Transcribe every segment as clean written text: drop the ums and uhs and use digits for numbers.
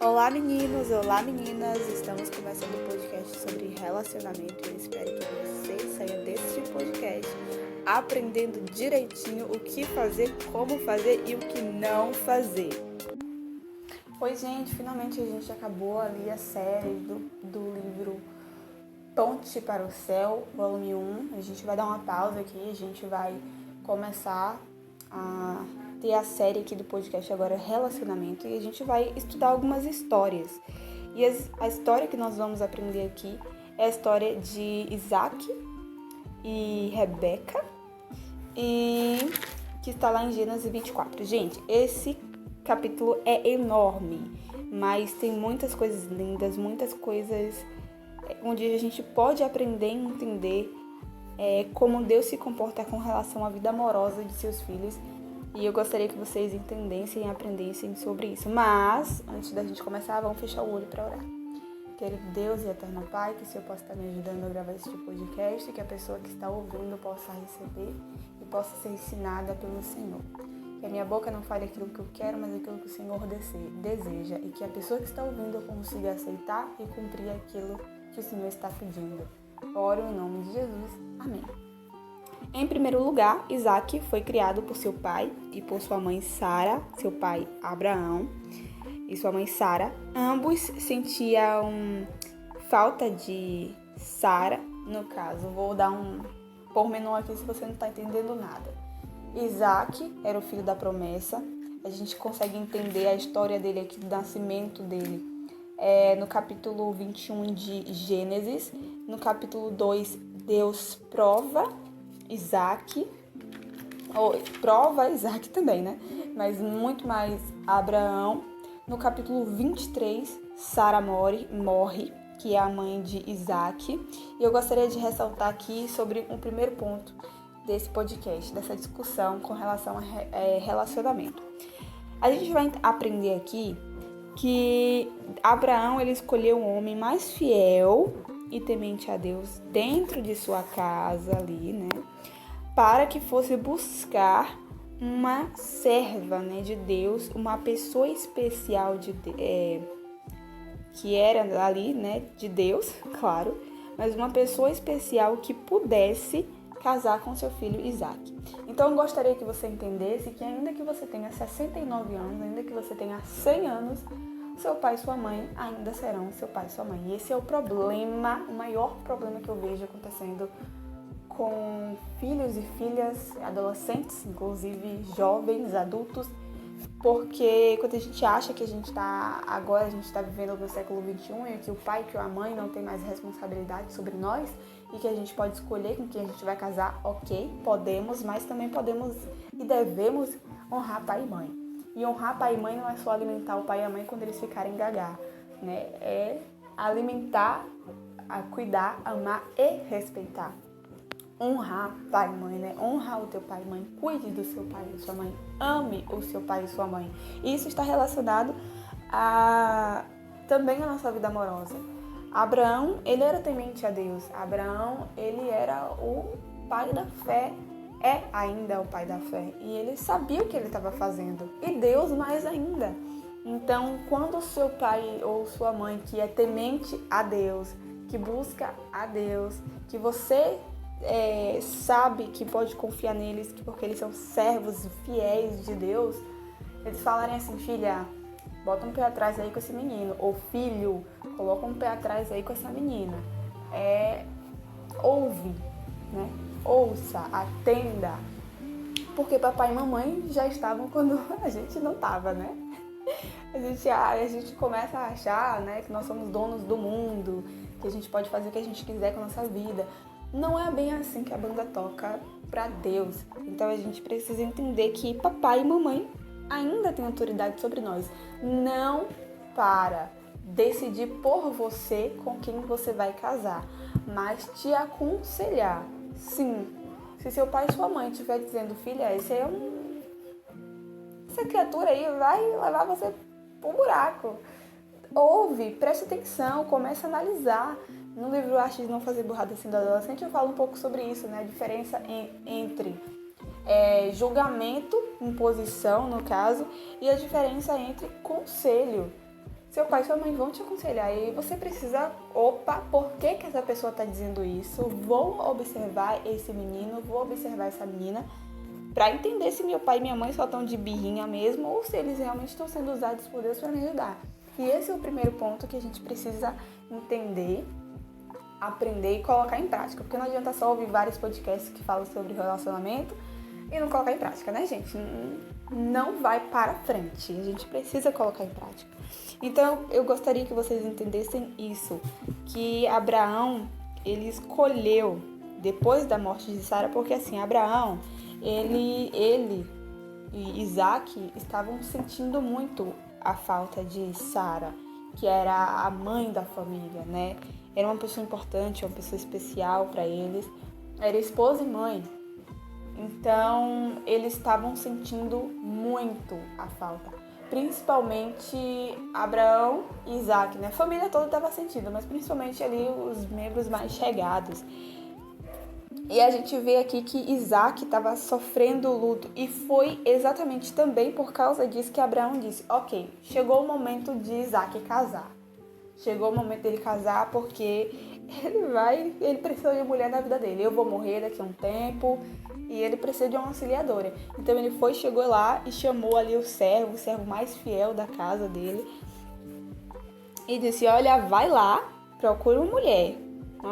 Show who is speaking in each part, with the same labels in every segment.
Speaker 1: Olá meninos, olá meninas, estamos começando um podcast sobre relacionamento e eu espero que você saia desse podcast aprendendo direitinho o que fazer, como fazer e o que não fazer. Oi gente, finalmente a gente acabou ali a série do livro Ponte para o Céu, volume 1. A gente vai dar uma pausa aqui, a gente vai começar a ter a série aqui do podcast agora relacionamento e a gente vai estudar algumas histórias. E a história que nós vamos aprender aqui é a história de Isaac e Rebeca, e que está lá em Gênesis 24. Gente, esse capítulo é enorme, mas tem muitas coisas lindas, muitas coisas onde a gente pode aprender e entender como Deus se comporta com relação à vida amorosa de seus filhos. E eu gostaria que vocês entendessem e aprendessem sobre isso. Mas, antes da gente começar, vamos fechar o olho para orar. Querido Deus e eterno Pai, que o Senhor possa estar me ajudando a gravar este podcast, que a pessoa que está ouvindo possa receber e possa ser ensinada pelo Senhor. Que a minha boca não fale aquilo que eu quero, mas aquilo que o Senhor deseja. E que a pessoa que está ouvindo consiga aceitar e cumprir aquilo que o Senhor está pedindo. Oro em nome de Jesus. Amém. Em primeiro lugar, Isaac foi criado por seu pai e por sua mãe Sara, seu pai Abraão e sua mãe Sara. Ambos sentiam falta de Sara, no caso. Vou dar um pormenor aqui se você não está entendendo nada. Isaac era o filho da promessa. A gente consegue entender a história dele aqui, do nascimento dele. No capítulo 21 de Gênesis. No capítulo 2, Deus prova Isaac também, né? Mas muito mais Abraão. No capítulo 23, Sara morre, que é a mãe de Isaac. E eu gostaria de ressaltar aqui sobre um primeiro ponto desse podcast, dessa discussão com relação a relacionamento. A gente vai aprender aqui que Abraão ele escolheu um homem mais fiel e temente a Deus dentro de sua casa ali, né? Para que fosse buscar uma serva, né, de Deus, uma pessoa especial que era ali, né, de Deus, claro, mas uma pessoa especial que pudesse casar com seu filho Isaac. Então eu gostaria que você entendesse que ainda que você tenha 69 anos, ainda que você tenha 100 anos, seu pai e sua mãe ainda serão seu pai e sua mãe. E esse é o problema, o maior problema que eu vejo acontecendo com filhos e filhas, adolescentes, inclusive jovens, adultos, porque quando a gente acha que a gente está vivendo no século XXI e que o pai e que a mãe não tem mais responsabilidade sobre nós e que a gente pode escolher com quem a gente vai casar, ok, podemos, mas também podemos e devemos honrar pai e mãe. E honrar pai e mãe não é só alimentar o pai e a mãe quando eles ficarem gagá, né? É alimentar, cuidar, amar e respeitar. Honrar pai e mãe, né? Honrar o teu pai e mãe, cuide do seu pai e sua mãe, ame o seu pai e sua mãe. E isso está relacionado também à nossa vida amorosa. Abraão, ele era temente a Deus. Abraão, ele era o pai da fé, é ainda o pai da fé. E ele sabia o que ele estava fazendo. E Deus mais ainda. Então, quando o seu pai ou sua mãe, que é temente a Deus, que busca a Deus, que você sabe que pode confiar neles porque eles são servos fiéis de Deus, eles falarem assim: filha, bota um pé atrás aí com esse menino, ou filho, coloca um pé atrás aí com essa menina, ouve, né? Ouça, atenda, porque papai e mamãe já estavam quando a gente não estava, né? A gente começa a achar, né, que nós somos donos do mundo, que a gente pode fazer o que a gente quiser com a nossa vida. Não é bem assim que a banda toca para Deus. Então a gente precisa entender que papai e mamãe ainda têm autoridade sobre nós. Não para decidir por você com quem você vai casar, mas te aconselhar. Sim, se seu pai e sua mãe estiver dizendo: filha, essa criatura aí vai levar você pro buraco. Ouve, preste atenção, comece a analisar. No livro Arte de Não Fazer Burrada Assim do Adolescente eu falo um pouco sobre isso, né? A diferença entre julgamento, imposição no caso, e a diferença entre conselho. Seu pai e sua mãe vão te aconselhar e você precisa, por que essa pessoa está dizendo isso? Vou observar esse menino, vou observar essa menina, para entender se meu pai e minha mãe só estão de birrinha mesmo ou se eles realmente estão sendo usados por Deus para me ajudar. E esse é o primeiro ponto que a gente precisa entender, aprender e colocar em prática. Porque não adianta só ouvir vários podcasts que falam sobre relacionamento e não colocar em prática, né, gente? Não vai para frente. A gente precisa colocar em prática. Então, eu gostaria que vocês entendessem isso, que Abraão, ele escolheu, depois da morte de Sara, porque assim, Abraão, ele e Isaac estavam sentindo muito a falta de Sara, que era a mãe da família, né? Era uma pessoa importante, uma pessoa especial para eles, era esposa e mãe. Então, eles estavam sentindo muito a falta. Principalmente Abraão e Isaac, né? A família toda estava sentindo, mas principalmente ali os membros mais chegados. E a gente vê aqui que Isaac estava sofrendo luto e foi exatamente também por causa disso que Abraão disse, ok, chegou o momento de Isaac casar. Chegou o momento dele casar porque ele precisa de mulher na vida dele. Eu vou morrer daqui a um tempo e ele precisa de uma auxiliadora. Então ele chegou lá e chamou ali o servo mais fiel da casa dele e disse, olha, vai lá, procura uma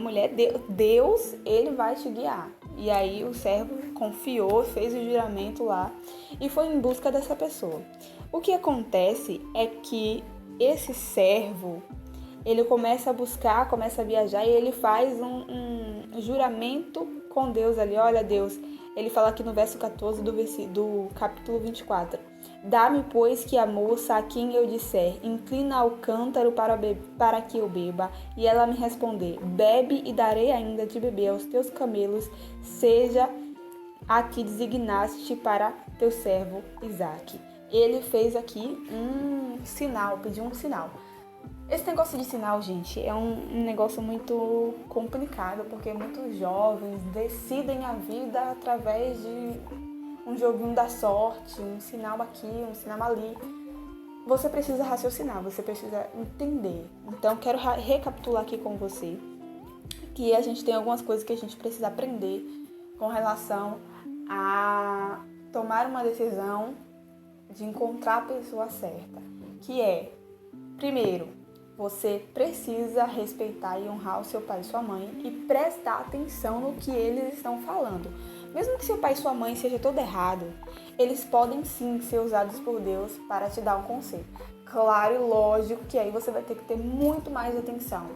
Speaker 1: mulher, Deus, ele vai te guiar. E aí o servo confiou, fez o juramento lá e foi em busca dessa pessoa. O que acontece é que esse servo, ele começa a buscar, começa a viajar e ele faz um juramento com Deus ali. Olha, Deus, ele fala aqui no verso 14 do capítulo 24. Dá-me, pois, que a moça a quem eu disser, inclina ao cântaro para que eu beba, e ela me responder, bebe e darei ainda de beber aos teus camelos, seja a que designaste para teu servo Isaque. Ele fez aqui um sinal, pediu um sinal. Esse negócio de sinal, gente, é um negócio muito complicado, porque muitos jovens decidem a vida através de um joguinho da sorte, um sinal aqui, um sinal ali. Você precisa raciocinar, você precisa entender. Então, quero recapitular aqui com você que a gente tem algumas coisas que a gente precisa aprender com relação a tomar uma decisão de encontrar a pessoa certa, que é, primeiro, você precisa respeitar e honrar o seu pai e sua mãe e prestar atenção no que eles estão falando. Mesmo que seu pai e sua mãe seja todo errado, eles podem sim ser usados por Deus para te dar um conselho. Claro e lógico que aí você vai ter que ter muito mais atenção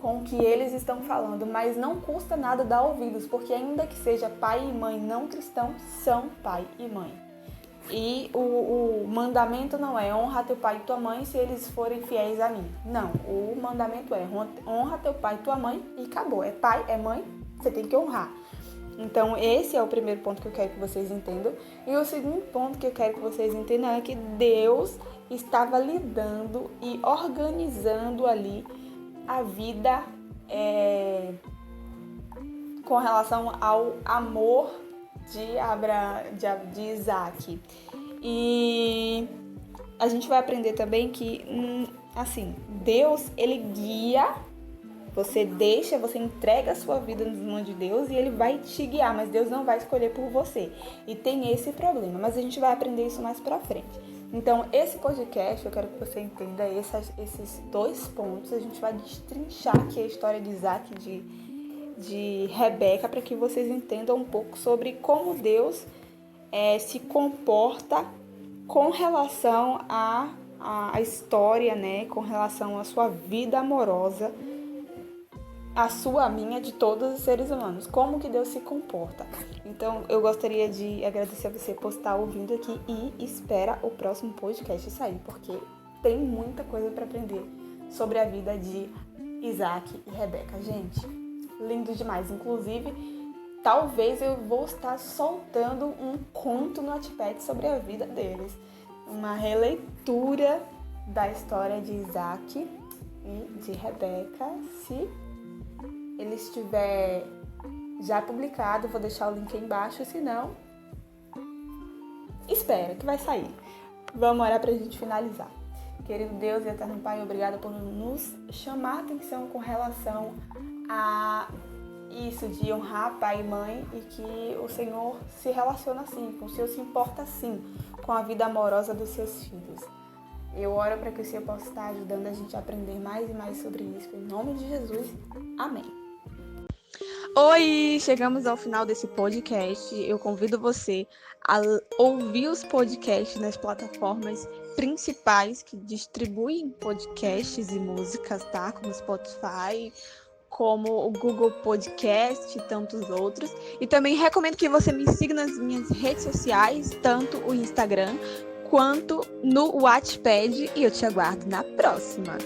Speaker 1: com o que eles estão falando, mas não custa nada dar ouvidos, porque ainda que seja pai e mãe não cristãos, são pai e mãe. E o mandamento não é honra teu pai e tua mãe se eles forem fiéis a mim. Não, o mandamento é honra teu pai e tua mãe e acabou. É pai, é mãe, você tem que honrar. Então esse é o primeiro ponto que eu quero que vocês entendam. E o segundo ponto que eu quero que vocês entendam é que Deus estava lidando e organizando ali a vida com relação ao amor de Isaac. E a gente vai aprender também que, assim, Deus, ele guia, você entrega a sua vida nas mãos de Deus e ele vai te guiar, mas Deus não vai escolher por você. E tem esse problema, mas a gente vai aprender isso mais pra frente. Então, esse podcast, eu quero que você entenda esses dois pontos. A gente vai destrinchar aqui a história de Isaac e de Rebeca para que vocês entendam um pouco sobre como Deus se comporta com relação à história, né? Com relação à sua vida amorosa, a sua, a minha, de todos os seres humanos. Como que Deus se comporta. Então, eu gostaria de agradecer a você por estar ouvindo aqui e espera o próximo podcast sair, porque tem muita coisa para aprender sobre a vida de Isaac e Rebeca. Gente, lindo demais. Inclusive, talvez eu vou estar soltando um conto no Wattpad sobre a vida deles. Uma releitura da história de Isaac e de Rebeca, se ele estiver já publicado, vou deixar o link aí embaixo, se não, espera que vai sair. Vamos orar pra gente finalizar. Querido Deus e eterno Pai, obrigada por nos chamar a atenção com relação a isso de honrar pai e mãe e que o Senhor se relaciona assim, que o Senhor se importa assim com a vida amorosa dos seus filhos. Eu oro para que o Senhor possa estar ajudando a gente a aprender mais e mais sobre isso. Em nome de Jesus, amém. Oi, chegamos ao final desse podcast. Eu convido você a ouvir os podcasts nas plataformas principais que distribuem podcasts e músicas, tá? Como Spotify, como o Google Podcast e tantos outros. E também recomendo que você me siga nas minhas redes sociais, tanto o Instagram quanto no Wattpad. E eu te aguardo na próxima!